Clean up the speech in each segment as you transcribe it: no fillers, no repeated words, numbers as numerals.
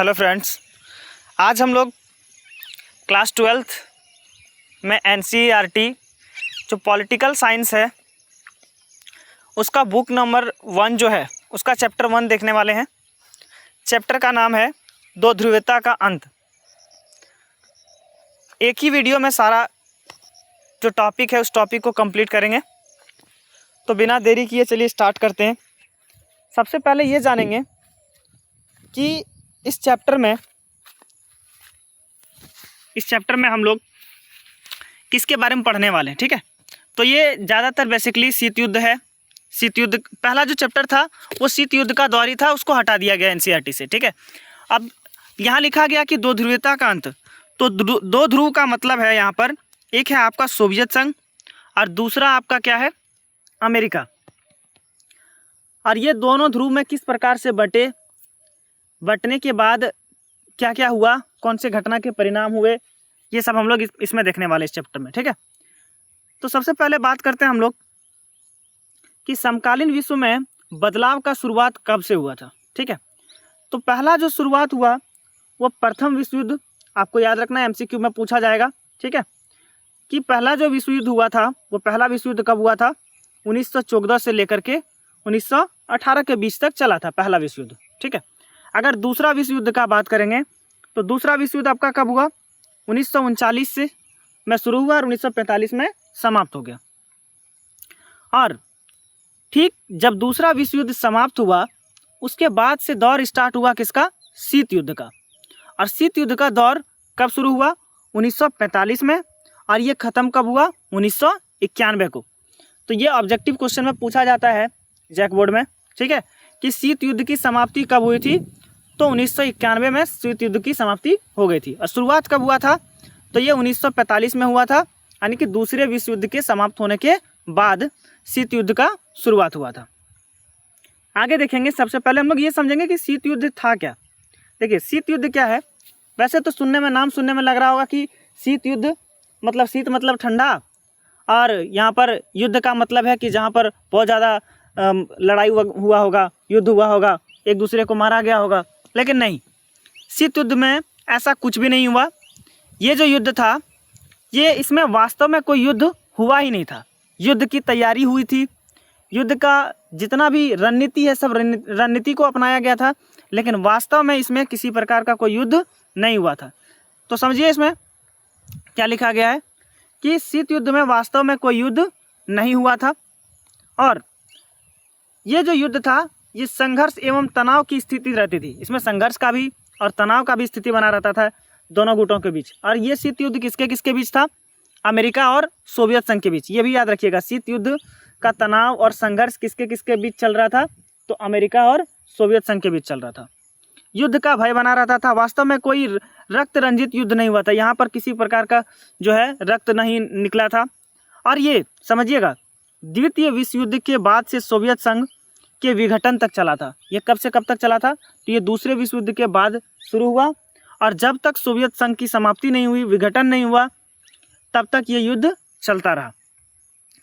Hello friends, आज हम लोग क्लास 12th में NCERT जो पॉलिटिकल साइंस है उसका बुक नंबर 1 जो है उसका चैप्टर 1 देखने वाले हैं। चैप्टर का नाम है दो ध्रुवीयता का अंत। एक ही वीडियो में सारा जो टॉपिक है उस टॉपिक को कंप्लीट करेंगे। तो बिना देरी किए चलिए स्टार्ट करते हैं। सबसे पहले ये जानेंगे कि इस चैप्टर में हम लोग किसके बारे में पढ़ने वाले हैं। ठीक है, तो ये ज़्यादातर बेसिकली शीत युद्ध है। शीत युद्ध पहला जो चैप्टर था वो शीत युद्ध का दौर ही था, उसको हटा दिया गया NCERT से। ठीक है, अब यहाँ लिखा गया कि दो ध्रुवीयता का अंत। तो दो ध्रुव का मतलब है यहाँ पर एक है आपका सोवियत संघ और दूसरा आपका क्या है, अमेरिका। और ये दोनों ध्रुव में किस प्रकार से बटने के बाद क्या क्या हुआ, कौन से घटना के परिणाम हुए, ये सब हम लोग इसमें देखने वाले इस चैप्टर में। ठीक है, तो सबसे पहले बात करते हैं हम लोग कि समकालीन विश्व में बदलाव का शुरुआत कब से हुआ था। ठीक है, तो पहला जो शुरुआत हुआ वो प्रथम विश्व युद्ध, आपको याद रखना MCQ में पूछा जाएगा। ठीक है, कि पहला जो विश्व युद्ध हुआ था वो पहला विश्व युद्ध कब हुआ था, 1914 से लेकर के 1918 के बीच तक चला था पहला विश्व युद्ध। ठीक है, अगर दूसरा विश्व युद्ध का बात करेंगे तो दूसरा विश्व युद्ध आपका कब हुआ, 1939 से में शुरू हुआ और 1945 में समाप्त हो गया। और ठीक जब दूसरा विश्व युद्ध समाप्त हुआ उसके बाद से दौर स्टार्ट हुआ किसका, शीत युद्ध का। और शीत युद्ध का दौर कब शुरू हुआ, 1945 में, और ये ख़त्म कब हुआ, 1991 को। तो ये ऑब्जेक्टिव क्वेश्चन में पूछा जाता है जैक बोर्ड में। ठीक है, कि शीत युद्ध की समाप्ति कब हुई थी, तो 1991 में शीत युद्ध की समाप्ति हो गई थी। और शुरुआत कब हुआ था, तो ये 1945 में हुआ था, यानी कि दूसरे विश्व युद्ध के समाप्त होने के बाद शीत युद्ध का शुरुआत हुआ था। आगे देखेंगे, सबसे पहले हम लोग ये समझेंगे कि शीत युद्ध था क्या। देखिए शीत युद्ध क्या है, वैसे तो नाम सुनने में लग रहा होगा कि शीत युद्ध मतलब शीत मतलब ठंडा, और यहाँ पर युद्ध का मतलब है कि जहाँ पर बहुत ज़्यादा लड़ाई हुआ होगा, युद्ध हुआ होगा, एक दूसरे को मारा गया होगा। लेकिन नहीं, शीत युद्ध में ऐसा कुछ भी नहीं हुआ। ये जो युद्ध था ये इसमें वास्तव में कोई युद्ध हुआ ही नहीं था। युद्ध की तैयारी हुई थी, युद्ध का जितना भी रणनीति है सब रणनीति को अपनाया गया था, लेकिन वास्तव में इसमें किसी प्रकार का कोई युद्ध नहीं हुआ था। तो समझिए इसमें क्या लिखा गया है कि शीत युद्ध में वास्तव में कोई युद्ध नहीं हुआ था, और ये जो युद्ध था ये संघर्ष एवं तनाव की स्थिति रहती थी। इसमें संघर्ष का भी और तनाव का भी स्थिति बना रहता था दोनों गुटों के बीच। और ये शीत युद्ध किसके किसके बीच था, अमेरिका और सोवियत संघ के बीच। ये भी याद रखिएगा, शीत युद्ध का तनाव और संघर्ष किसके किसके बीच चल रहा था, तो अमेरिका और सोवियत संघ के बीच चल रहा था। युद्ध का भय बना रहता था, वास्तव में कोई रक्त रंजित युद्ध नहीं हुआ था, यहाँ पर किसी प्रकार का जो है रक्त नहीं निकला था। और ये समझिएगा द्वितीय विश्व युद्ध के बाद से सोवियत संघ के विघटन तक चला था। ये कब से कब तक चला था, तो ये दूसरे विश्व युद्ध के बाद शुरू हुआ, और जब तक सोवियत संघ की समाप्ति नहीं हुई, विघटन नहीं हुआ, तब तक ये युद्ध चलता रहा।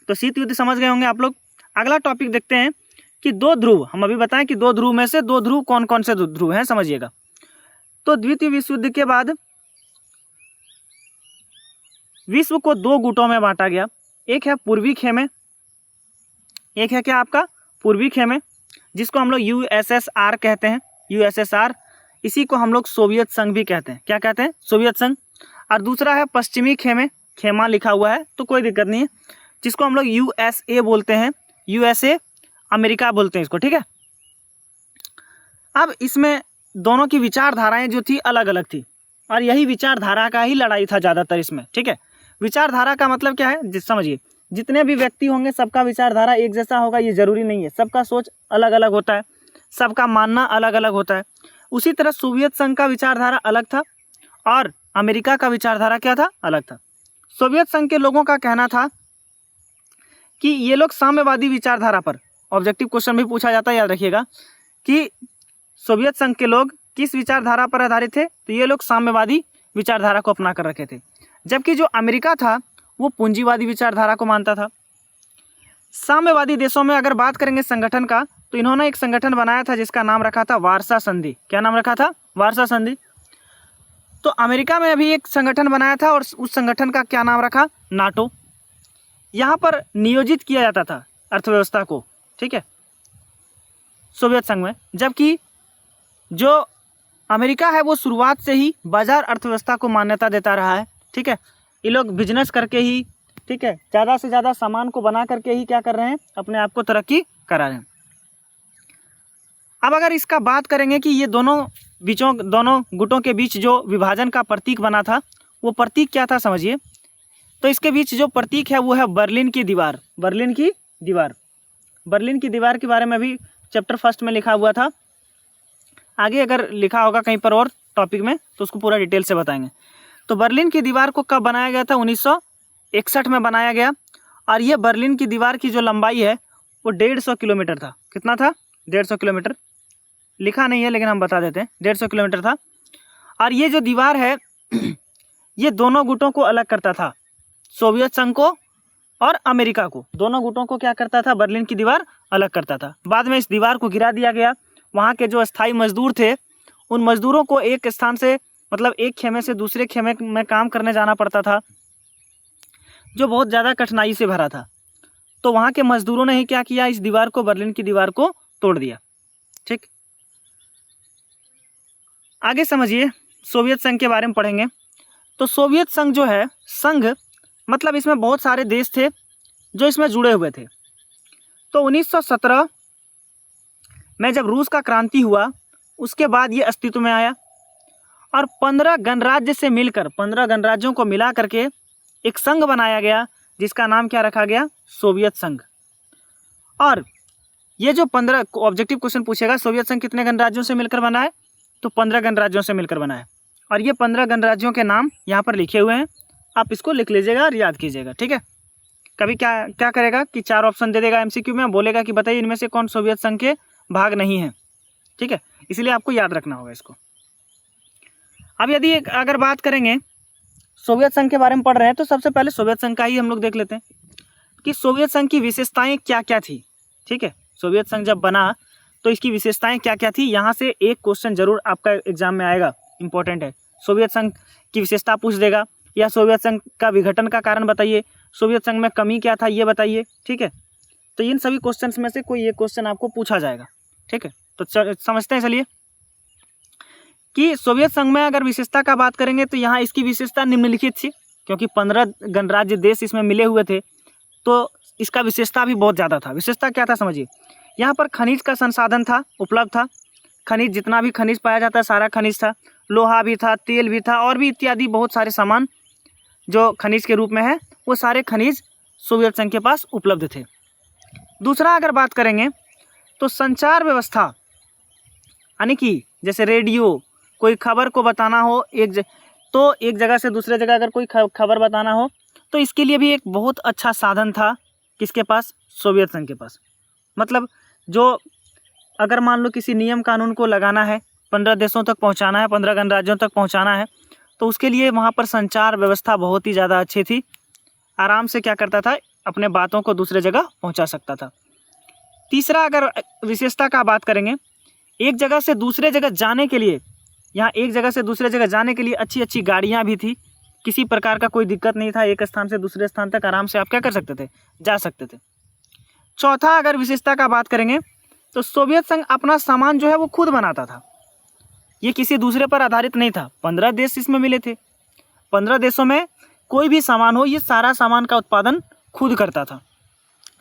तो शीत युद्ध समझ गए होंगे आप लोग। अगला टॉपिक देखते हैं कि दो ध्रुव, हम अभी बताएं कि दो ध्रुव में से दो ध्रुव कौन कौन से ध्रुव हैं, समझिएगा। तो द्वितीय विश्व युद्ध के बाद विश्व को दो गुटों में बांटा गया। एक है पूर्वी खेमे, एक है क्या आपका पूर्वी खेमे, जिसको हम लोग USSR कहते हैं, USSR। इसी को हम लोग सोवियत संघ भी कहते हैं। क्या कहते हैं, सोवियत संघ। और दूसरा है पश्चिमी खेमे, खेमा लिखा हुआ है तो कोई दिक्कत नहीं है, जिसको हम लोग USA बोलते हैं, USA अमेरिका बोलते हैं इसको। ठीक है, अब इसमें दोनों की विचारधाराएं जो थी अलग अलग थी, और यही विचारधारा का ही लड़ाई था ज़्यादातर इसमें। ठीक है, विचारधारा का मतलब क्या है, समझिए जितने भी व्यक्ति होंगे सबका विचारधारा एक जैसा होगा ये ज़रूरी नहीं है, सबका सोच अलग अलग होता है, सबका मानना अलग अलग होता है। उसी तरह सोवियत संघ का विचारधारा अलग था और अमेरिका का विचारधारा क्या था, अलग था। सोवियत संघ के लोगों का कहना था कि ये लोग साम्यवादी विचारधारा पर, ऑब्जेक्टिव क्वेश्चन भी पूछा जाता है याद रखिएगा, कि सोवियत संघ के लोग किस विचारधारा पर आधारित थे, तो ये लोग साम्यवादी विचारधारा को अपना कर रखे थे। जबकि जो अमेरिका था वो पूंजीवादी विचारधारा को मानता था। साम्यवादी देशों में अगर बात करेंगे संगठन का, तो इन्होंने एक संगठन बनाया था जिसका नाम रखा था वारसा संधि। क्या नाम रखा था, वार्सा संधि। तो अमेरिका में अभी एक संगठन बनाया था और उस संगठन का क्या नाम रखा, नाटो। यहाँ पर नियोजित किया जाता था अर्थव्यवस्था को, ठीक है, सोवियत संघ में। जबकि जो अमेरिका है वो शुरुआत से ही बाजार अर्थव्यवस्था को मान्यता देता रहा है, ठीक है। ये लोग बिजनेस करके ही, ठीक है, ज़्यादा से ज़्यादा सामान को बना करके ही क्या कर रहे हैं, अपने आप को तरक्की करा रहे हैं। अब अगर इसका बात करेंगे कि ये दोनों गुटों के बीच जो विभाजन का प्रतीक बना था, वो प्रतीक क्या था समझिए। तो इसके बीच जो प्रतीक है वो है बर्लिन की दीवार। बर्लिन की दीवार, बर्लिन की दीवार के बारे में भी चैप्टर फर्स्ट में लिखा हुआ था। आगे अगर लिखा होगा कहीं पर और टॉपिक में तो उसको पूरा डिटेल से बताएंगे। तो बर्लिन की दीवार को कब बनाया गया था, 1961 में बनाया गया। और ये बर्लिन की दीवार की जो लंबाई है वो 150 किलोमीटर था। कितना था, 150 किलोमीटर। लिखा नहीं है लेकिन हम बता देते हैं, 150 किलोमीटर था। और ये जो दीवार है ये दोनों गुटों को अलग करता था, सोवियत संघ को और अमेरिका को। दोनों गुटों को क्या करता था, बर्लिन की दीवार अलग करता था। बाद में इस दीवार को गिरा दिया गया। वहाँ के जो स्थायी मजदूर थे उन मजदूरों को एक स्थान से, मतलब एक खेमे से दूसरे खेमे में काम करने जाना पड़ता था, जो बहुत ज़्यादा कठिनाई से भरा था। तो वहाँ के मजदूरों ने ही क्या किया, इस दीवार को, बर्लिन की दीवार को तोड़ दिया, ठीक। आगे समझिए, सोवियत संघ के बारे में पढ़ेंगे। तो सोवियत संघ जो है, संघ मतलब इसमें बहुत सारे देश थे जो इसमें जुड़े हुए थे। तो 1917 में जब रूस का क्रांति हुआ उसके बाद ये अस्तित्व में आया और 15 गणराज्य से मिलकर, 15 गणराज्यों को मिला करके एक संघ बनाया गया जिसका नाम क्या रखा गया, सोवियत संघ। और ये जो 15 ऑब्जेक्टिव क्वेश्चन पूछेगा, सोवियत संघ कितने गणराज्यों से मिलकर बना है, तो 15 गणराज्यों से मिलकर बना है। और ये 15 गणराज्यों के नाम यहाँ पर लिखे हुए हैं, आप इसको लिख लीजिएगा और याद कीजिएगा, ठीक है। कभी क्या करेगा कि 4 ऑप्शन दे देगा एमसीक्यू में, बोलेगा कि बताइए इनमें से कौन सोवियत संघ के भाग नहीं है, ठीक है। इसलिए आपको याद रखना होगा इसको। अब यदि अगर बात करेंगे सोवियत संघ के बारे में पढ़ रहे हैं तो सबसे पहले सोवियत संघ का ही हम लोग देख लेते हैं कि सोवियत संघ की विशेषताएं क्या क्या थी, ठीक है। सोवियत संघ जब बना तो इसकी विशेषताएं क्या क्या थी, यहाँ से एक क्वेश्चन जरूर आपका एग्जाम में आएगा, इंपॉर्टेंट है। सोवियत संघ की विशेषता पूछ देगा, या सोवियत संघ का विघटन का कारण बताइए, सोवियत संघ में कमी क्या था ये बताइए, ठीक है। तो इन सभी क्वेश्चंस में से कोई एक क्वेश्चन आपको पूछा जाएगा, ठीक है। तो समझते हैं चलिए कि सोवियत संघ में अगर विशेषता का बात करेंगे तो यहाँ इसकी विशेषता निम्नलिखित थी, क्योंकि 15 गणराज्य देश इसमें मिले हुए थे तो इसका विशेषता भी बहुत ज़्यादा था। विशेषता क्या था समझिए, यहाँ पर खनिज का संसाधन था, उपलब्ध था। खनिज, जितना भी खनिज पाया जाता है सारा खनिज था, लोहा भी था, तेल भी था और भी इत्यादि बहुत सारे सामान जो खनिज के रूप में है, वो सारे खनिज सोवियत संघ के पास उपलब्ध थे। दूसरा अगर बात करेंगे तो संचार व्यवस्था, यानी कि जैसे रेडियो, कोई खबर को बताना हो एक जगह से दूसरे जगह अगर कोई खबर बताना हो तो इसके लिए भी एक बहुत अच्छा साधन था किसके पास, सोवियत संघ के पास। मतलब जो अगर मान लो किसी नियम कानून को लगाना है, 15 देशों तक पहुंचाना है, 15 गणराज्यों तक पहुंचाना है, तो उसके लिए वहाँ पर संचार व्यवस्था बहुत ही ज़्यादा अच्छी थी। आराम से क्या करता था, अपने बातों को दूसरे जगह पहुँचा सकता था। तीसरा अगर विशेषता का बात करेंगे, एक जगह से दूसरे जगह जाने के लिए, यहाँ एक जगह से दूसरे जगह जाने के लिए अच्छी अच्छी गाड़ियाँ भी थी, किसी प्रकार का कोई दिक्कत नहीं था, एक स्थान से दूसरे स्थान तक आराम से आप क्या कर सकते थे, जा सकते थे। चौथा अगर विशेषता का बात करेंगे तो सोवियत संघ अपना सामान जो है वो खुद बनाता था, ये किसी दूसरे पर आधारित नहीं था। 15 देश इसमें मिले थे, 15 देशों में कोई भी सामान हो, ये सारा सामान का उत्पादन खुद करता था।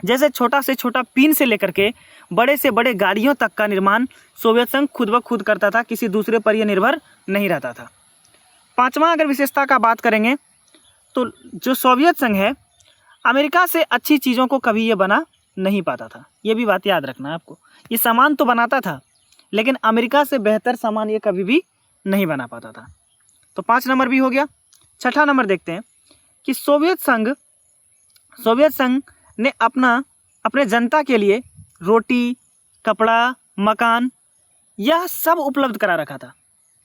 जैसे छोटा से छोटा पिन से लेकर के बड़े से बड़े गाड़ियों तक का निर्माण सोवियत संघ खुद ब खुद करता था, किसी दूसरे पर यह निर्भर नहीं रहता था। पांचवा अगर विशेषता का बात करेंगे तो जो सोवियत संघ है, अमेरिका से अच्छी चीज़ों को कभी ये बना नहीं पाता था, ये भी बात याद रखना है आपको। ये सामान तो बनाता था लेकिन अमेरिका से बेहतर सामान ये कभी भी नहीं बना पाता था। तो 5 नंबर भी हो गया। छठा नंबर देखते हैं कि सोवियत संघ ने अपने जनता के लिए रोटी, कपड़ा, मकान यह सब उपलब्ध करा रखा था।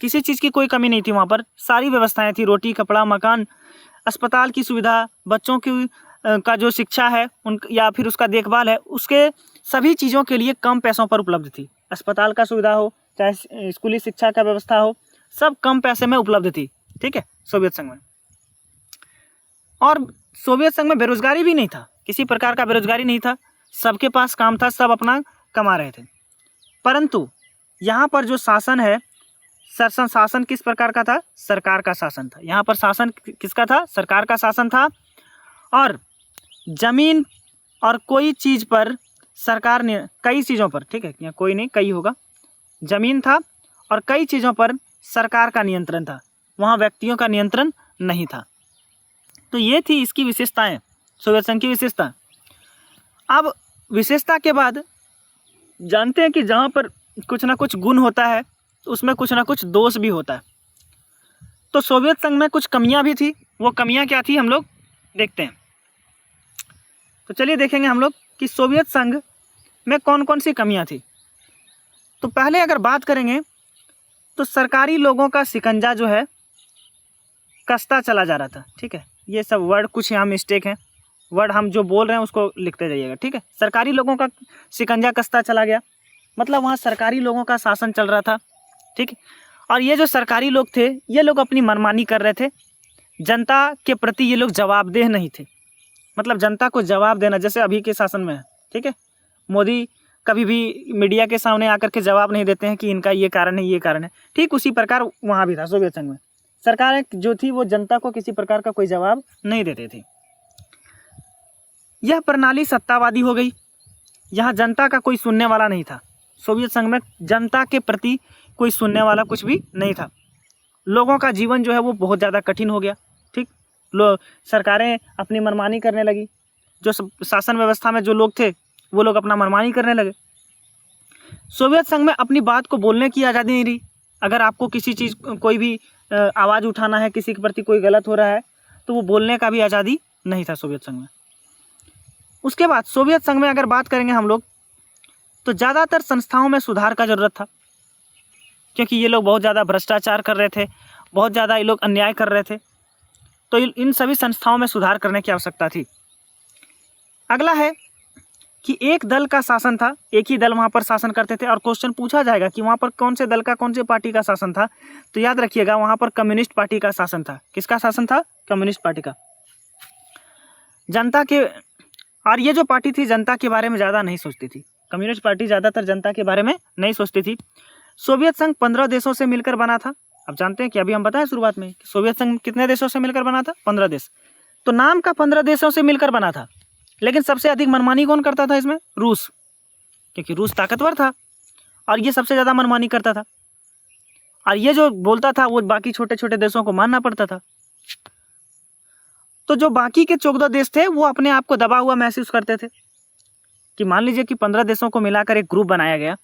किसी चीज़ की कोई कमी नहीं थी, वहाँ पर सारी व्यवस्थाएं थी, रोटी, कपड़ा, मकान, अस्पताल की सुविधा, बच्चों की का जो शिक्षा है उन या फिर उसका देखभाल है, उसके सभी चीज़ों के लिए कम पैसों पर उपलब्ध थी। अस्पताल का सुविधा हो चाहे स्कूली शिक्षा का व्यवस्था हो, सब कम पैसे में उपलब्ध थी, ठीक है, सोवियत संघ में। और सोवियत संघ में बेरोजगारी भी नहीं था, किसी प्रकार का बेरोजगारी नहीं था, सबके पास काम था, सब अपना कमा रहे थे। परंतु यहाँ पर जो शासन है, शासन किस प्रकार का था? सरकार का शासन था। यहाँ पर शासन किसका था? सरकार का शासन था। और जमीन और कोई चीज़ पर सरकार ने, कई चीज़ों पर, ठीक है, यहाँ कोई नहीं, कई होगा, जमीन था और कई चीज़ों पर सरकार का नियंत्रण था, वहाँ व्यक्तियों का नियंत्रण नहीं था। तो ये थी इसकी विशेषताएं, सोवियत संघ की विशेषता। अब विशेषता के बाद जानते हैं कि जहाँ पर कुछ ना कुछ गुण होता है तो उसमें कुछ ना कुछ दोष भी होता है। तो सोवियत संघ में कुछ कमियां भी थी, वो कमियां क्या थी हम लोग देखते हैं। तो चलिए देखेंगे हम लोग कि सोवियत संघ में कौन कौन सी कमियां थी। तो पहले अगर बात करेंगे तो सरकारी लोगों का शिकंजा जो है कसता चला जा रहा था, ठीक है। ये सब वर्ड कुछ यहाँ मिस्टेक है, वर्ड हम जो बोल रहे हैं उसको लिखते जाइएगा, ठीक है। सरकारी लोगों का शिकंजा कसता चला गया, मतलब वहाँ सरकारी लोगों का शासन चल रहा था, ठीक है। और ये जो सरकारी लोग थे, ये लोग अपनी मनमानी कर रहे थे, जनता के प्रति ये लोग जवाबदेह नहीं थे। मतलब जनता को जवाब देना, जैसे अभी के शासन में है, ठीक है। मोदी कभी भी मीडिया के सामने आकर के जवाब नहीं देते हैं कि इनका ये कारण है, ये कारण है, ठीक उसी प्रकार वहाँ भी था सोवियत संघ में। सरकार जो थी वो जनता को किसी प्रकार का कोई जवाब नहीं देती थी। यह प्रणाली सत्तावादी हो गई, यहाँ जनता का कोई सुनने वाला नहीं था। सोवियत संघ में जनता के प्रति कोई सुनने वाला कुछ भी नहीं था। लोगों का जीवन जो है वो बहुत ज़्यादा कठिन हो गया, ठीक। सरकारें अपनी मनमानी करने लगी, जो शासन व्यवस्था में जो लोग थे वो लोग अपना मनमानी करने लगे। सोवियत संघ में अपनी बात को बोलने की आज़ादी नहीं रही। अगर आपको किसी चीज़, कोई भी आवाज़ उठाना है, किसी के प्रति कोई गलत हो रहा है, तो वो बोलने का भी आज़ादी नहीं था सोवियत संघ में। उसके बाद सोवियत संघ में अगर बात करेंगे हम लोग, तो ज़्यादातर संस्थाओं में सुधार का ज़रूरत था, क्योंकि ये लोग बहुत ज़्यादा भ्रष्टाचार कर रहे थे, बहुत ज़्यादा ये लोग अन्याय कर रहे थे। तो इन सभी संस्थाओं में सुधार करने की आवश्यकता थी। अगला है कि एक दल का शासन था, एक ही दल वहाँ पर शासन करते थे। और क्वेश्चन पूछा जाएगा कि वहाँ पर कौन से दल का, कौन से पार्टी का शासन था, तो याद रखिएगा वहाँ पर कम्युनिस्ट पार्टी का शासन था। किसका शासन था? कम्युनिस्ट पार्टी का। जनता के, और ये जो पार्टी थी जनता के बारे में ज़्यादा नहीं सोचती थी। कम्युनिस्ट पार्टी ज़्यादातर जनता के बारे में नहीं सोचती थी। सोवियत संघ 15 देशों से मिलकर बना था। अब जानते हैं कि अभी हम बताएं शुरुआत में कि सोवियत संघ कितने देशों से मिलकर बना था? 15 देश। तो नाम का 15 देशों से मिलकर बना था, लेकिन सबसे अधिक मनमानी कौन करता था इसमें? रूस, क्योंकि रूस ताकतवर था और ये सबसे ज़्यादा मनमानी करता था। और ये जो बोलता था वो बाकी छोटे छोटे देशों को मानना पड़ता था। तो जो बाकी के 14 देश थे वो अपने आप को दबा हुआ महसूस करते थे कि मान लीजिए कि 15 देशों को मिलाकर एक ग्रुप बनाया गया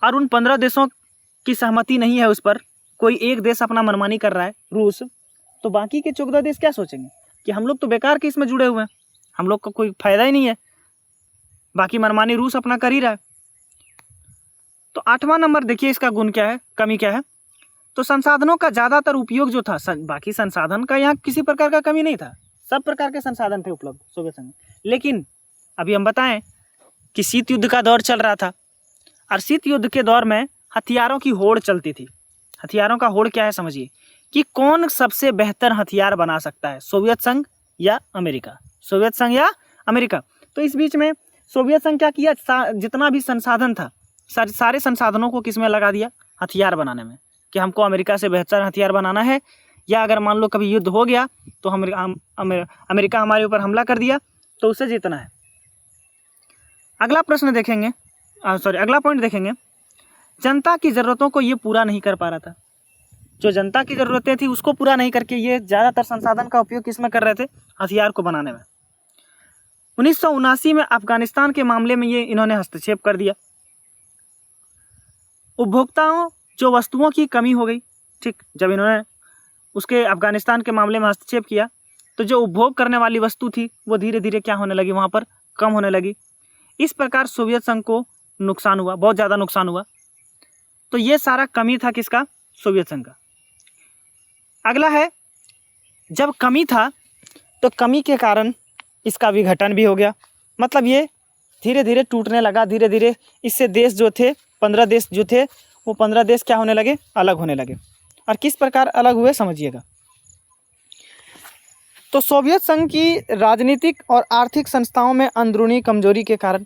और उन 15 देशों की सहमति नहीं है उस पर, कोई एक देश अपना मनमानी कर रहा है, रूस, तो बाकी के 14 देश क्या सोचेंगे कि हम लोग तो बेकार के इसमें जुड़े हुए हैं, हम लोग का कोई फायदा ही नहीं है, बाकी मनमानी रूस अपना कर ही रहा है। तो 8वां नंबर देखिए इसका गुण क्या है, कमी क्या है। तो संसाधनों का ज़्यादातर उपयोग जो था, बाकी संसाधन का यहाँ किसी प्रकार का कमी नहीं था, सब प्रकार के संसाधन थे उपलब्ध सोवियत संघ में। लेकिन अभी हम बताएं कि शीत युद्ध का दौर चल रहा था और शीत युद्ध के दौर में हथियारों की होड़ चलती थी। हथियारों का होड़ क्या है समझिए, कि कौन सबसे बेहतर हथियार बना सकता है, सोवियत संघ या अमेरिका, सोवियत संघ या अमेरिका। तो इस बीच में सोवियत संघ क्या किया, जितना भी संसाधन था सारे संसाधनों को किस में लगा दिया? हथियार बनाने में, कि हमको अमेरिका से बेहतर हथियार बनाना है, या अगर मान लो कभी युद्ध हो गया तो अमेरिका हमारे ऊपर हमला कर दिया तो उससे जीतना है। अगला प्रश्न देखेंगे, अगला पॉइंट देखेंगे, जनता की ज़रूरतों को ये पूरा नहीं कर पा रहा था। जो जनता की ज़रूरतें थी उसको पूरा नहीं करके ये ज़्यादातर संसाधन का उपयोग किस में कर रहे थे? हथियार को बनाने में। 1979 में अफगानिस्तान के मामले में ये इन्होंने हस्तक्षेप कर दिया। उपभोक्ताओं जो वस्तुओं की कमी हो गई, ठीक, जब इन्होंने उसके अफगानिस्तान के मामले में हस्तक्षेप किया तो जो उपभोग करने वाली वस्तु थी वो धीरे धीरे क्या होने लगी, वहाँ पर कम होने लगी। इस प्रकार सोवियत संघ को नुकसान हुआ, बहुत ज़्यादा नुकसान हुआ। तो ये सारा कमी था किसका? सोवियत संघ का। अगला है, जब कमी था तो कमी के कारण इसका विघटन भी हो गया। मतलब ये धीरे धीरे टूटने लगा। धीरे धीरे इससे देश जो थे 15 देश जो थे वो 15 देश क्या होने लगे, अलग होने लगे। और किस प्रकार अलग हुए समझिएगा। तो सोवियत संघ की राजनीतिक और आर्थिक संस्थाओं में अंदरूनी कमजोरी के कारण,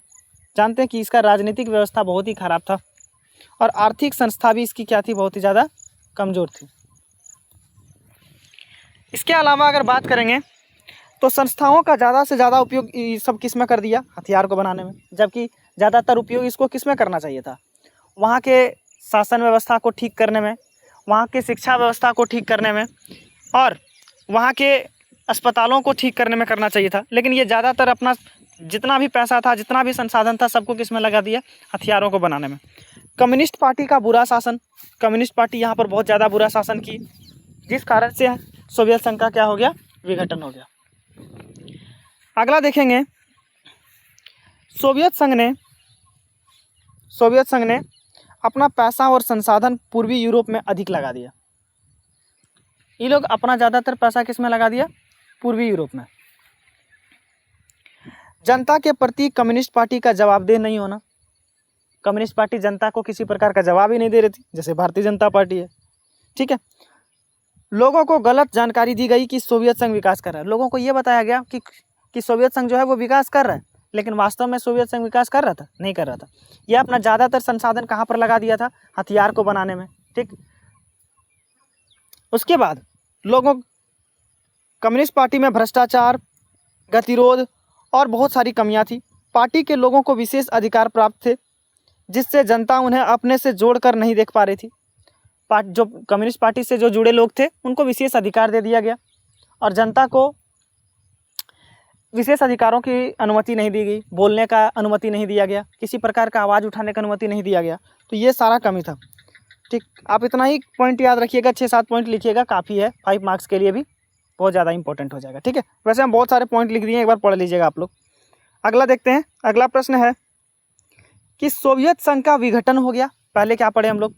जानते हैं कि इसका राजनीतिक व्यवस्था बहुत ही खराब था और आर्थिक संस्था भी इसकी क्या थी, बहुत ही ज़्यादा कमज़ोर थी। इसके अलावा अगर बात करेंगे तो संस्थाओं का ज़्यादा से ज़्यादा उपयोग सब किस में कर दिया, हथियार को बनाने में, जबकि ज़्यादातर उपयोग इसको किस में करना चाहिए था, वहाँ के शासन व्यवस्था को ठीक करने में, वहाँ के शिक्षा व्यवस्था को ठीक करने में और वहाँ के अस्पतालों को ठीक करने में करना चाहिए था। लेकिन ये ज़्यादातर अपना जितना भी पैसा था, जितना भी संसाधन था, सबको किस में लगा दिया, हथियारों को बनाने में। कम्युनिस्ट पार्टी का बुरा शासन, कम्युनिस्ट पार्टी यहाँ पर बहुत ज़्यादा बुरा शासन की, जिस कारण से सोवियत संघ का क्या हो गया, विघटन हो गया। अगला देखेंगे, सोवियत संघ ने अपना पैसा और संसाधन पूर्वी यूरोप में अधिक लगा दिया। ये लोग अपना ज़्यादातर पैसा किस में लगा दिया, पूर्वी यूरोप में। जनता के प्रति कम्युनिस्ट पार्टी का जवाबदेह नहीं होना, कम्युनिस्ट पार्टी जनता को किसी प्रकार का जवाब ही नहीं दे रही थी, जैसे भारतीय जनता पार्टी है, ठीक है। लोगों को गलत जानकारी दी गई कि सोवियत संघ विकास कर रहा है। लोगों को ये बताया गया कि सोवियत संघ जो है वो विकास कर रहा है, लेकिन वास्तव में सोवियत संघ विकास कर रहा था, नहीं कर रहा था। यह अपना ज़्यादातर संसाधन कहाँ पर लगा दिया था, हथियार को बनाने में, ठीक। उसके बाद लोगों, कम्युनिस्ट पार्टी में भ्रष्टाचार, गतिरोध और बहुत सारी कमियां थी। पार्टी के लोगों को विशेष अधिकार प्राप्त थे, जिससे जनता उन्हें अपने से जोड़कर नहीं देख पा रही थी। जो कम्युनिस्ट पार्टी से जो जुड़े लोग थे उनको विशेष अधिकार दे दिया गया और जनता को विशेष अधिकारों की अनुमति नहीं दी गई, बोलने का अनुमति नहीं दिया गया, किसी प्रकार का आवाज़ उठाने का अनुमति नहीं दिया गया। तो ये सारा कमी था, ठीक। आप इतना ही पॉइंट याद रखिएगा, 6-7 पॉइंट लिखिएगा, काफ़ी है, 5 मार्क्स के लिए भी बहुत ज़्यादा इंपॉर्टेंट हो जाएगा, ठीक है। वैसे हम बहुत सारे पॉइंट लिख दिए, एक बार पढ़ लीजिएगा आप लोग। अगला देखते हैं, अगला प्रश्न है कि सोवियत संघ का विघटन हो गया। पहले क्या पढ़े हम लोग,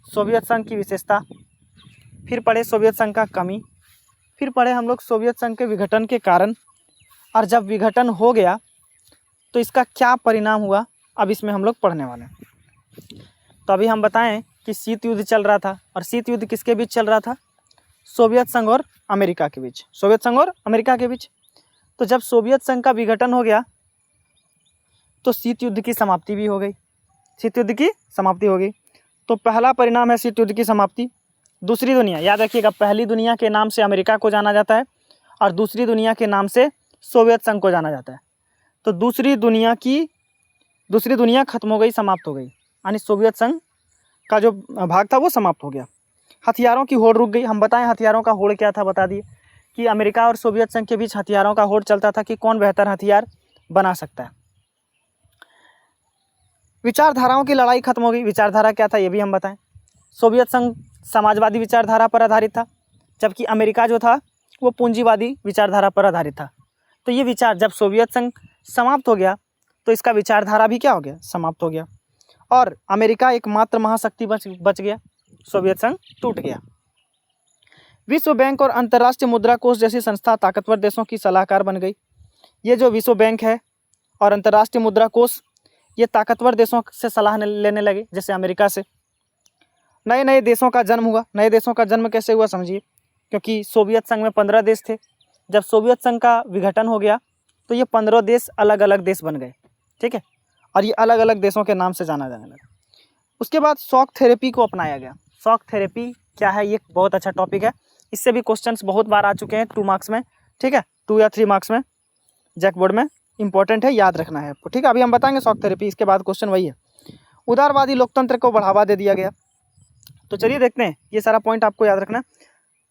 सोवियत संघ की विशेषता, फिर पढ़े सोवियत संघ का कमी, फिर पढ़े हम लोग सोवियत संघ के विघटन के कारण, और जब विघटन हो गया तो इसका क्या परिणाम हुआ, अब इसमें हम लोग पढ़ने वाले हैं। तो अभी हम बताएं कि शीत युद्ध चल रहा था, और शीत युद्ध किसके बीच चल रहा था, सोवियत संघ और अमेरिका के बीच, सोवियत संघ और अमेरिका के बीच। तो जब सोवियत संघ का विघटन हो गया तो शीत युद्ध की समाप्ति भी हो गई, शीत युद्ध की समाप्ति हो गई। तो पहला परिणाम है शीत युद्ध की समाप्ति। दूसरी दुनिया, याद रखिएगा, पहली दुनिया के नाम से अमेरिका को जाना जाता है और दूसरी दुनिया के नाम से सोवियत संघ को जाना जाता है। तो दूसरी दुनिया खत्म हो गई, समाप्त हो गई, यानी सोवियत संघ का जो भाग था वो समाप्त हो गया। हथियारों की होड़ रुक गई। हम बताएं हथियारों का होड़ क्या था, बता दिए कि अमेरिका और सोवियत संघ के बीच हथियारों का होड़ चलता था कि कौन बेहतर हथियार बना सकता है। विचारधाराओं की लड़ाई खत्म हो गई। विचारधारा क्या था ये भी हम बताएं। सोवियत संघ समाजवादी विचारधारा पर आधारित था, जबकि अमेरिका जो था वो पूंजीवादी विचारधारा पर आधारित था। तो ये विचार, जब सोवियत संघ समाप्त हो गया तो इसका विचारधारा भी क्या हो गया, समाप्त हो गया, और अमेरिका एकमात्र महाशक्ति बच गया, सोवियत संघ टूट गया। विश्व बैंक और अंतर्राष्ट्रीय मुद्रा कोष जैसी संस्था ताकतवर देशों की सलाहकार बन गई। ये जो विश्व बैंक है और अंतर्राष्ट्रीय मुद्रा कोष, ये ताकतवर देशों से सलाह लेने लगे, जैसे अमेरिका से। नए नए देशों का जन्म हुआ। नए देशों का जन्म कैसे हुआ समझिए, क्योंकि सोवियत संघ में 15 देश थे। जब सोवियत संघ का विघटन हो गया तो ये 15 देश अलग अलग देश बन गए, ठीक है, और ये अलग अलग देशों के नाम से जाना जाने लगा। उसके बाद शॉक थेरेपी को अपनाया गया। शॉक थेरेपी क्या है, ये बहुत अच्छा टॉपिक है, इससे भी क्वेश्चंस बहुत बार आ चुके हैं 2 मार्क्स में, ठीक है, 2 या 3 मार्क्स में जैक बोर्ड में, इंपॉर्टेंट है, याद रखना है आपको, ठीक है। अभी हम बताएंगे शॉक थेरेपी, इसके बाद क्वेश्चन वही है। उदारवादी लोकतंत्र को बढ़ावा दे दिया गया। तो चलिए देखते हैं, ये सारा पॉइंट आपको याद रखना।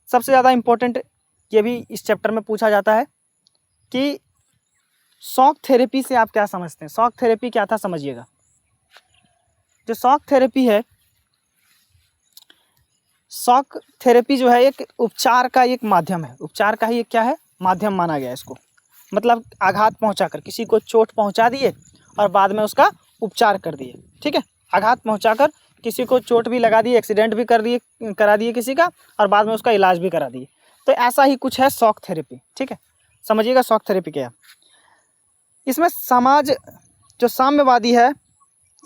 सबसे ज़्यादा इंपॉर्टेंट ये भी इस चैप्टर में पूछा जाता है कि शॉक थेरेपी से आप क्या समझते हैं। शॉक थेरेपी क्या था समझिएगा। जो शॉक थेरेपी है, शॉक थेरेपी जो है एक उपचार का एक माध्यम है, उपचार का ही एक क्या है, माध्यम माना गया इसको। मतलब आघात पहुंचाकर, किसी को चोट पहुंचा दिए और बाद में उसका उपचार कर दिए, ठीक है। आघात पहुंचाकर किसी को चोट भी लगा दी, एक्सीडेंट भी करा दिए किसी का, और बाद में उसका इलाज भी करा दिए। तो ऐसा ही कुछ है शॉक थेरेपी, ठीक है। समझिएगा शॉक थेरेपी क्या है। इसमें समाज, जो साम्यवादी है,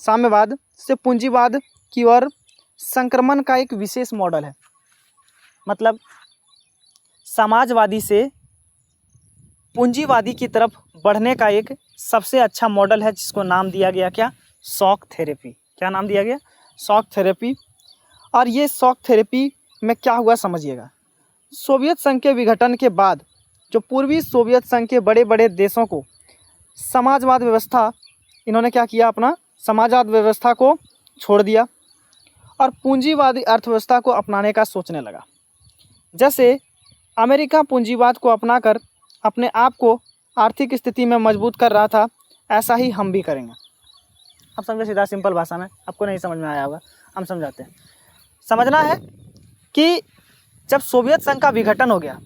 साम्यवाद से पूंजीवाद की ओर संक्रमण का एक विशेष मॉडल है। मतलब समाजवादी से पूंजीवादी की तरफ बढ़ने का एक सबसे अच्छा मॉडल है, जिसको नाम दिया गया क्या? Shock therapy. क्या नाम दिया गया? Shock therapy. और ये शॉक थेरेपी में क्या हुआ समझिएगा। सोवियत संघ के विघटन के बाद जो पूर्वी सोवियत संघ के बड़े बड़े देशों को समाजवाद व्यवस्था, इन्होंने क्या किया? अपना समाजवाद व्यवस्था को छोड़ दिया और पूंजीवादी अर्थव्यवस्था को अपनाने का सोचने लगा। जैसे अमेरिका पूंजीवाद को अपनाकर अपने आप को आर्थिक स्थिति में मजबूत कर रहा था, ऐसा ही हम भी करेंगे। अब समझे सीधा सिंपल भाषा में, आपको नहीं समझ में आया होगा, हम समझाते हैं। समझना है कि जब सोवियत संघ का विघटन हो गया,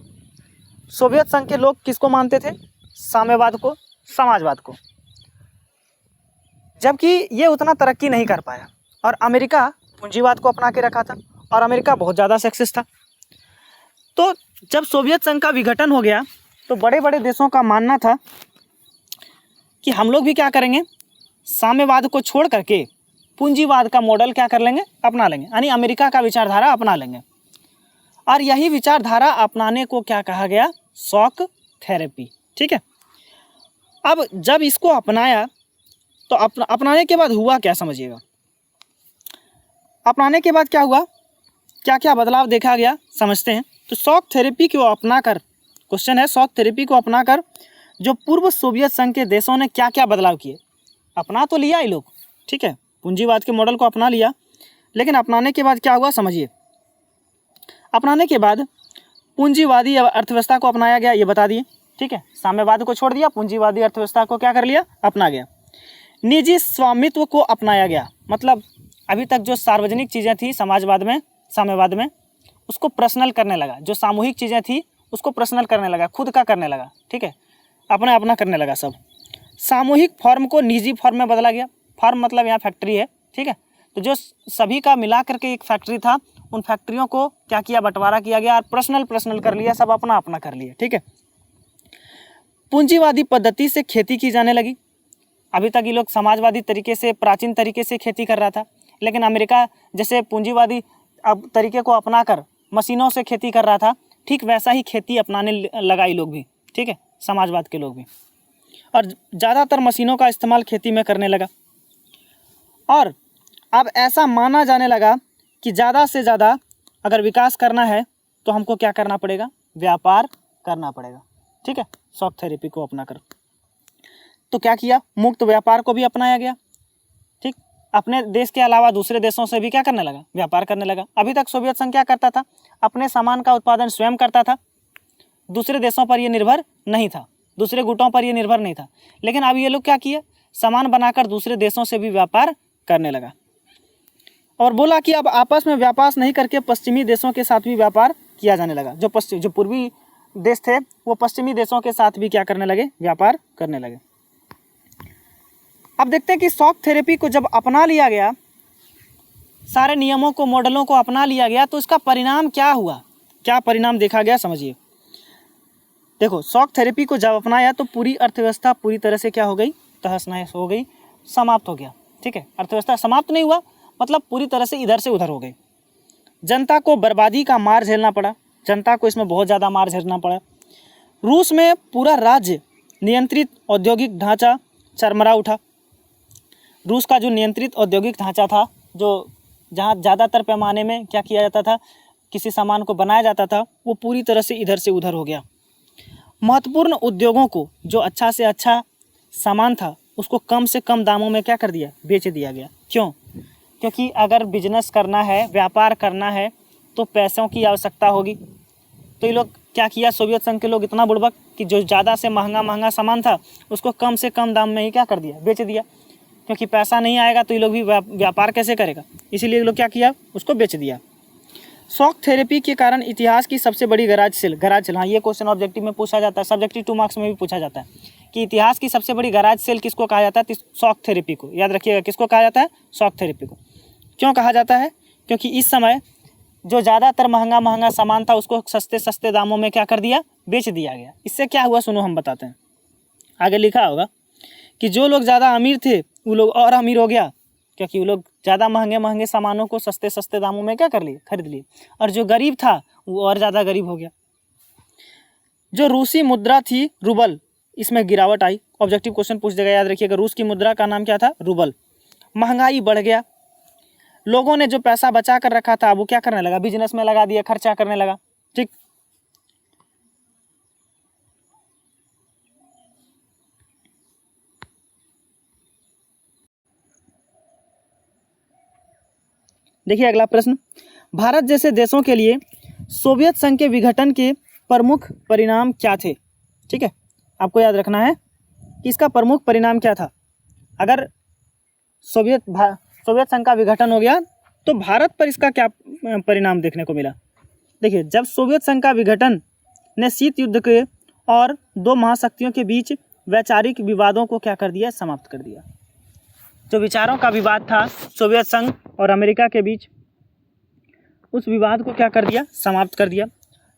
सोवियत संघ के लोग किसको मानते थे? साम्यवाद को, समाजवाद को, जबकि ये उतना तरक्की नहीं कर पाया और अमेरिका पूंजीवाद को अपना के रखा था और अमेरिका बहुत ज़्यादा सक्सेस था। तो जब सोवियत संघ का विघटन हो गया तो बड़े बड़े देशों का मानना था कि हम लोग भी क्या करेंगे? साम्यवाद को छोड़ करके पूंजीवाद का मॉडल क्या कर लेंगे? अपना लेंगे, यानी अमेरिका का विचारधारा अपना लेंगे। और यही विचारधारा अपनाने को क्या कहा गया? Shock therapy. ठीक है। अब जब इसको अपनाया तो अपनाने के बाद हुआ क्या समझिएगा। अपनाने के बाद क्या हुआ, क्या क्या बदलाव देखा गया, समझते हैं। तो शॉक थेरेपी को अपनाकर, क्वेश्चन है, शॉक थेरेपी को अपनाकर जो पूर्व सोवियत संघ के देशों ने क्या क्या बदलाव किए? अपना तो लिया ही लोग, ठीक है, पूंजीवाद के मॉडल को अपना लिया, लेकिन अपनाने के बाद क्या हुआ समझिए। अपनाने के बाद पूंजीवादी अर्थव्यवस्था को अपनाया गया, ये बता दिए, ठीक है। साम्यवाद को छोड़ दिया, पूंजीवादी अर्थव्यवस्था को क्या कर लिया? अपना गया। निजी स्वामित्व को अपनाया गया, मतलब अभी तक जो सार्वजनिक चीज़ें थी समाजवाद में, साम्यवाद में, उसको पर्सनल करने लगा। जो सामूहिक चीज़ें थी उसको पर्सनल करने लगा, खुद का करने लगा, ठीक है, अपना अपना करने लगा सब। सामूहिक फॉर्म को निजी फॉर्म में बदला गया। फॉर्म मतलब यहाँ फैक्ट्री है, ठीक है। तो जो सभी का मिला करके एक फैक्ट्री था, उन फैक्ट्रियों को क्या किया? बंटवारा किया गया और पर्सनल कर लिया, सब अपना अपना कर लिया, ठीक है। पूंजीवादी पद्धति से खेती की जाने लगी। अभी तक ये लोग समाजवादी तरीके से, प्राचीन तरीके से खेती कर रहा था, लेकिन अमेरिका जैसे पूंजीवादी अब तरीके को अपनाकर मशीनों से खेती कर रहा था, ठीक वैसा ही खेती अपनाने लगा ये लोग भी, ठीक है, समाजवाद के लोग भी। और ज़्यादातर मशीनों का इस्तेमाल खेती में करने लगा। और अब ऐसा माना जाने लगा कि ज़्यादा से ज़्यादा अगर विकास करना है तो हमको क्या करना पड़ेगा? व्यापार करना पड़ेगा, ठीक है, शॉक थेरेपी को अपनाकर। तो क्या किया? मुक्त व्यापार को भी अपनाया गया, ठीक। अपने देश के अलावा दूसरे देशों से भी क्या करने लगा? व्यापार करने लगा। अभी तक सोवियत संघ क्या करता था? अपने सामान का उत्पादन स्वयं करता था, दूसरे देशों पर ये निर्भर नहीं था, दूसरे गुटों पर ये निर्भर नहीं था। लेकिन अब ये लोग क्या किए? सामान बनाकर दूसरे देशों से भी व्यापार करने लगा और बोला कि अब आपस में व्यापार नहीं करके पश्चिमी देशों के साथ भी व्यापार किया जाने लगा। जो पूर्वी देश थे वो पश्चिमी देशों के साथ भी क्या करने लगे? व्यापार करने लगे। अब देखते हैं कि शॉक थेरेपी को जब अपना लिया गया, सारे नियमों को, मॉडलों को अपना लिया गया, तो इसका परिणाम क्या हुआ? क्या परिणाम देखा गया समझिए। देखो, शॉक थेरेपी को जब अपनाया तो पूरी अर्थव्यवस्था पूरी तरह से क्या हो गई? तहस नहस हो गई, समाप्त हो गया, ठीक है। अर्थव्यवस्था समाप्त नहीं हुआ, मतलब पूरी तरह से इधर से उधर हो गई। जनता को बर्बादी का मार झेलना पड़ा, जनता को इसमें बहुत ज़्यादा मार झेलना पड़ा। रूस में पूरा राज्य नियंत्रित औद्योगिक ढांचा चरमरा उठा। रूस का जो नियंत्रित औद्योगिक ढांचा था, जो जहाँ ज़्यादातर पैमाने में क्या किया जाता था, किसी सामान को बनाया जाता था, वो पूरी तरह से इधर से उधर हो गया। महत्वपूर्ण उद्योगों को जो अच्छा से अच्छा सामान था उसको कम से कम दामों में क्या कर दिया? बेच दिया गया। क्यों? क्योंकि अगर बिजनेस करना है, व्यापार करना है, तो पैसों की आवश्यकता होगी। तो ये लोग क्या किया? सोवियत संघ के लोग इतना बुड़बक कि जो ज़्यादा से महंगा सामान था उसको कम से कम दाम में ही क्या कर दिया? बेच दिया। क्योंकि पैसा नहीं आएगा तो ये लोग भी व्यापार कैसे करेगा, इसीलिए ये लोग क्या किया? उसको बेच दिया। शॉक थेरेपी के कारण इतिहास की सबसे बड़ी गैराज सेल, हाँ, ये क्वेश्चन ऑब्जेक्टिव में पूछा जाता है, सब्जेक्टिव 2 मार्क्स में भी पूछा जाता है कि इतिहास की सबसे बड़ी गैराज सेल किसको कहा जाता है? शॉक थेरेपी को। याद रखिएगा, किसको कहा जाता है? शॉक थेरेपी को। क्यों कहा जाता है? क्योंकि इस समय जो ज़्यादातर महंगा सामान था उसको सस्ते दामों में क्या कर दिया? बेच दिया गया। इससे क्या हुआ सुनो, हम बताते हैं। आगे लिखा होगा कि जो लोग ज़्यादा अमीर थे वो लोग और अमीर हो गया, क्योंकि वो लोग ज़्यादा महंगे महंगे सामानों को सस्ते सस्ते दामों में क्या कर लिए, खरीद लिए, और जो गरीब था वो और ज़्यादा गरीब हो गया। जो रूसी मुद्रा थी रूबल, इसमें गिरावट आई। ऑब्जेक्टिव क्वेश्चन पूछ देगा, याद रखिएगा। रूस की मुद्रा का नाम क्या था, रूबल। महंगाई बढ़ गया, लोगों ने जो पैसा बचा कर रखा था वो क्या करने लगा, बिजनेस में लगा दिया, खर्चा करने लगा। ठीक, देखिए अगला प्रश्न, भारत जैसे देशों के लिए सोवियत संघ के विघटन के प्रमुख परिणाम क्या थे। ठीक है, आपको याद रखना है कि इसका प्रमुख परिणाम क्या था। अगर सोवियत संघ का विघटन हो गया तो भारत पर इसका क्या परिणाम देखने को मिला। देखिए, जब सोवियत संघ का विघटन ने शीत युद्ध के और दो महाशक्तियों के बीच वैचारिक विवादों को क्या कर दिया, समाप्त कर दिया। जो विचारों का विवाद था सोवियत संघ और अमेरिका के बीच, उस विवाद को क्या कर दिया, समाप्त कर दिया।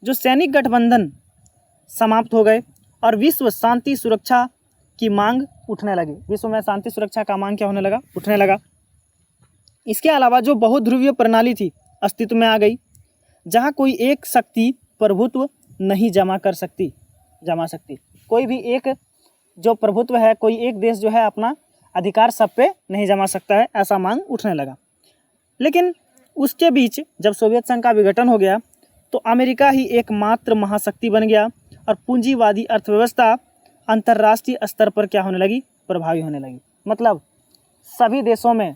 जो सैनिक गठबंधन समाप्त हो गए और विश्व शांति सुरक्षा की मांग उठने लगी। विश्व में शांति सुरक्षा का मांग क्या होने लगा, उठने लगा। इसके अलावा जो बहुध्रुवीय प्रणाली थी अस्तित्व में आ गई, जहाँ कोई एक शक्ति प्रभुत्व नहीं जमा सकती। कोई भी एक जो प्रभुत्व है, कोई एक देश जो है अपना अधिकार सब पे नहीं जमा सकता है, ऐसा मांग उठने लगा। लेकिन उसके बीच जब सोवियत संघ का विघटन हो गया तो अमेरिका ही एकमात्र महाशक्ति बन गया और पूंजीवादी अर्थव्यवस्था अंतर्राष्ट्रीय स्तर पर क्या होने लगी, प्रभावी होने लगी। मतलब सभी देशों में,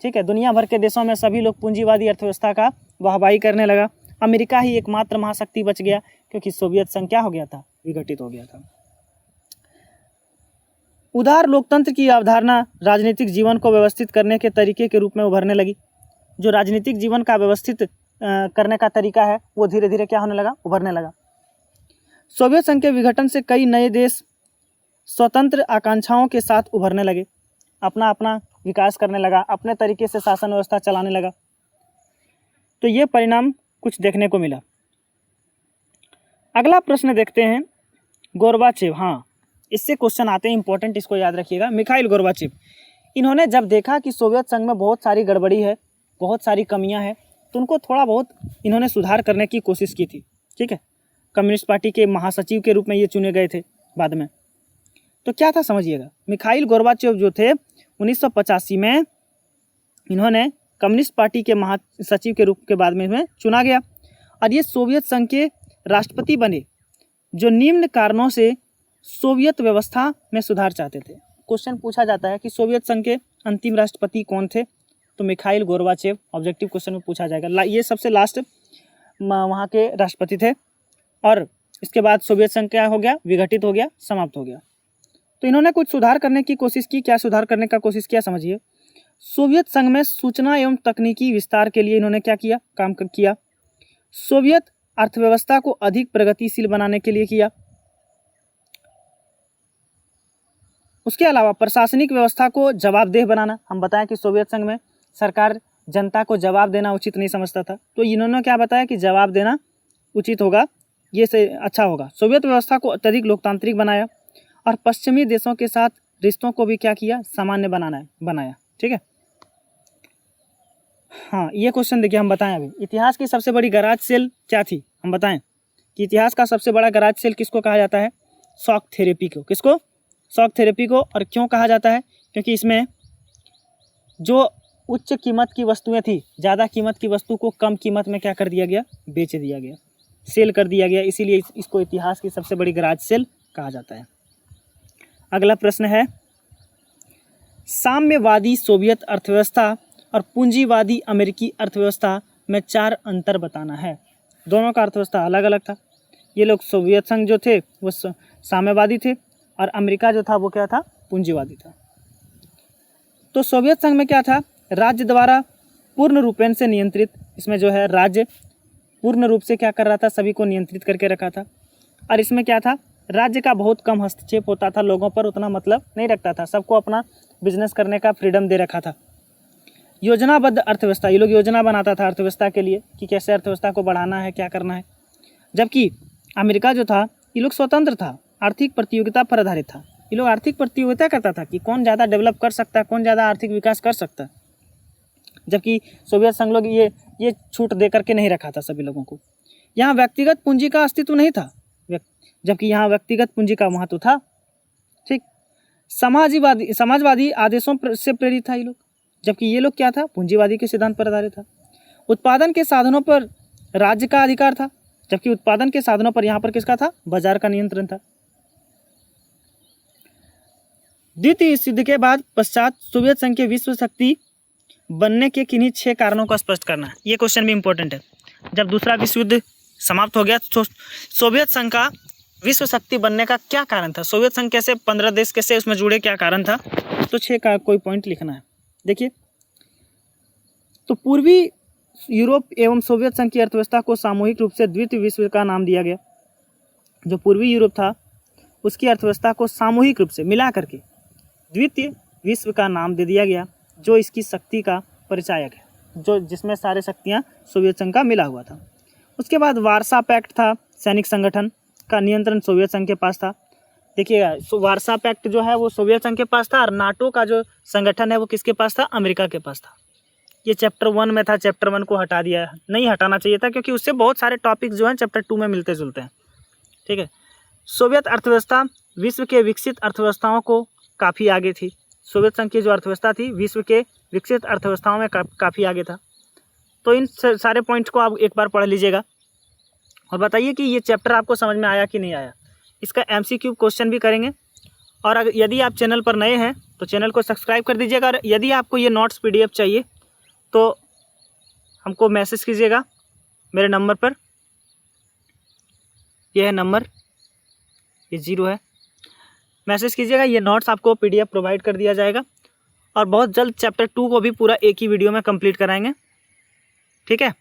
ठीक है, दुनिया भर के देशों में सभी लोग पूंजीवादी अर्थव्यवस्था का वाहवाही करने लगा। अमेरिका ही एकमात्र महाशक्ति बच गया क्योंकि सोवियत संघ क्या हो गया था, विघटित हो गया था। उदार लोकतंत्र की अवधारणा राजनीतिक जीवन को व्यवस्थित करने के तरीके के रूप में उभरने लगी। जो राजनीतिक जीवन का व्यवस्थित करने का तरीका है वो धीरे धीरे क्या होने लगा, उभरने लगा। सोवियत संघ के विघटन से कई नए देश स्वतंत्र आकांक्षाओं के साथ उभरने लगे, अपना अपना विकास करने लगा, अपने तरीके से शासन व्यवस्था चलाने लगा। तो ये परिणाम कुछ देखने को मिला। अगला प्रश्न देखते हैं, गोर्बाचेव। हाँ, इससे क्वेश्चन आते हैं इंपॉर्टेंट, इसको याद रखिएगा। मिखाइल गोर्बाचेव, इन्होंने जब देखा कि सोवियत संघ में बहुत सारी गड़बड़ी है, बहुत सारी कमियां हैं, तो उनको थोड़ा बहुत इन्होंने सुधार करने की कोशिश की थी। ठीक है, कम्युनिस्ट पार्टी के महासचिव के रूप में ये चुने गए थे बाद में। तो क्या था समझिएगा, मिखाइल गोर्बाचेव जो थे 1985 में इन्होंने कम्युनिस्ट पार्टी के महासचिव के रूप के बाद में इन्हें चुना गया और ये सोवियत संघ के राष्ट्रपति बने जो निम्न कारणों से सोवियत व्यवस्था में सुधार चाहते थे। क्वेश्चन पूछा जाता है कि सोवियत संघ के अंतिम राष्ट्रपति कौन थे, तो मिखाइल गोर्बाचेव ऑब्जेक्टिव क्वेश्चन में पूछा जाएगा। ये सबसे लास्ट वहाँ के राष्ट्रपति थे और इसके बाद सोवियत संघ क्या हो गया, विघटित हो गया, समाप्त हो गया। तो इन्होंने कुछ सुधार करने की कोशिश की। क्या सुधार करने का कोशिश किया समझिए। सोवियत संघ में सूचना एवं तकनीकी विस्तार के लिए इन्होंने क्या किया, काम किया। सोवियत अर्थव्यवस्था को अधिक प्रगतिशील बनाने के लिए किया। उसके अलावा प्रशासनिक व्यवस्था को जवाबदेह बनाना। हम बताएं कि सोवियत संघ में सरकार जनता को जवाब देना उचित नहीं समझता था, तो इन्होंने क्या बताया कि जवाब देना उचित होगा, ये से अच्छा होगा। सोवियत व्यवस्था को अत्यधिक लोकतांत्रिक बनाया और पश्चिमी देशों के साथ रिश्तों को भी क्या किया, सामान्य बनाया। ठीक है, हाँ, ये क्वेश्चन देखिए, हम बताएं अभी इतिहास की सबसे बड़ी गराज सेल क्या थी। हम बताएं कि इतिहास का सबसे बड़ा गराज सेल किसको कहा जाता है, शॉक थेरेपी को। किसको, शॉक थेरेपी को। और क्यों कहा जाता है, क्योंकि इसमें जो उच्च कीमत की वस्तुएं थी, ज़्यादा कीमत की वस्तु को कम कीमत में क्या कर दिया गया, बेच दिया गया, सेल कर दिया गया, इसीलिए इसको इतिहास की सबसे बड़ी गराज सेल कहा जाता है। अगला प्रश्न है, साम्यवादी सोवियत अर्थव्यवस्था और पूंजीवादी अमेरिकी अर्थव्यवस्था में 4 अंतर बताना है। दोनों का अर्थव्यवस्था अलग अलग था। ये लोग सोवियत संघ जो थे वो साम्यवादी थे और अमेरिका जो था वो क्या था, पूंजीवादी था। तो सोवियत संघ में क्या था, राज्य द्वारा पूर्ण रूपेण से नियंत्रित। इसमें जो है राज्य पूर्ण रूप से क्या कर रहा था, सभी को नियंत्रित करके रखा था। और इसमें क्या था, राज्य का बहुत कम हस्तक्षेप होता था, लोगों पर उतना मतलब नहीं रखता था, सबको अपना बिजनेस करने का फ्रीडम दे रखा था। योजनाबद्ध अर्थव्यवस्था, ये लोग योजना बनाता था अर्थव्यवस्था के लिए कि कैसे अर्थव्यवस्था को बढ़ाना है, क्या करना है। जबकि अमेरिका जो था, ये लोग स्वतंत्र था, आर्थिक प्रतियोगिता पर आधारित था। ये लोग आर्थिक प्रतियोगिता करता था कि कौन ज़्यादा डेवलप कर सकता है, कौन ज़्यादा आर्थिक विकास कर सकता है। जबकि सोवियत संघ लोग ये छूट दे करके नहीं रखा था सभी लोगों को। यहाँ व्यक्तिगत पूंजी का अस्तित्व नहीं था, जबकि यहाँ व्यक्तिगत पूंजी का महत्व था। ठीक, समाजवादी आदेशों से प्रेरित था ये लोग, जबकि ये लोग क्या था, पूंजीवादी के सिद्धांत पर आधारित था। उत्पादन के साधनों पर राज्य का अधिकार था, जबकि उत्पादन के साधनों पर यहाँ पर किसका था, बाजार का नियंत्रण था। द्वितीय विश्व युद्ध के बाद पश्चात सोवियत संघ के विश्व शक्ति बनने के किन्हीं 6 कारणों को स्पष्ट करना। ये क्वेश्चन भी इंपॉर्टेंट है। जब दूसरा विश्व युद्ध समाप्त हो गया तो सोवियत संघ का विश्व शक्ति बनने का क्या कारण था, सोवियत संघ कैसे 15 देश कैसे उसमें जुड़े, क्या कारण था, तो 6 का कोई पॉइंट लिखना है। देखिए, तो पूर्वी यूरोप एवं सोवियत संघ की अर्थव्यवस्था को सामूहिक रूप से द्वितीय विश्व का नाम दिया गया। जो पूर्वी यूरोप था उसकी अर्थव्यवस्था को सामूहिक रूप से मिला करके द्वितीय विश्व का नाम दे दिया गया, जो इसकी शक्ति का परिचायक है, जो जिसमें सारे शक्तियाँ सोवियत संघ का मिला हुआ था। उसके बाद वार्सा पैक्ट था, सैनिक संगठन का नियंत्रण सोवियत संघ के पास था। देखिएगा, वार्सा पैक्ट जो है वो सोवियत संघ के पास था, और नाटो का जो संगठन है वो किसके पास था, अमेरिका के पास था। ये चैप्टर 1 में था, चैप्टर 1 को हटा दिया है, नहीं हटाना चाहिए था, क्योंकि उससे बहुत सारे टॉपिक्स जो हैं चैप्टर 2 में मिलते जुलते हैं। ठीक है, सोवियत अर्थव्यवस्था विश्व के विकसित अर्थव्यवस्थाओं को काफ़ी आगे थी। सोवियत संघ की जो अर्थव्यवस्था थी विश्व के विकसित अर्थव्यवस्थाओं में काफ़ी आगे था। तो इन सारे पॉइंट्स को आप एक बार पढ़ लीजिएगा और बताइए कि ये चैप्टर आपको समझ में आया कि नहीं आया। इसका MCQ क्वेश्चन भी करेंगे। और अगर यदि आप चैनल पर नए हैं तो चैनल को सब्सक्राइब कर दीजिएगा, और यदि आपको ये नोट्स PDF चाहिए तो हमको मैसेज कीजिएगा मेरे नंबर पर। यह है नंबर, ये 0 है, मैसेज कीजिएगा, ये नोट्स आपको PDF प्रोवाइड कर दिया जाएगा। और बहुत जल्द चैप्टर 2 को भी पूरा एक ही वीडियो में कंप्लीट कराएंगे। ठीक है।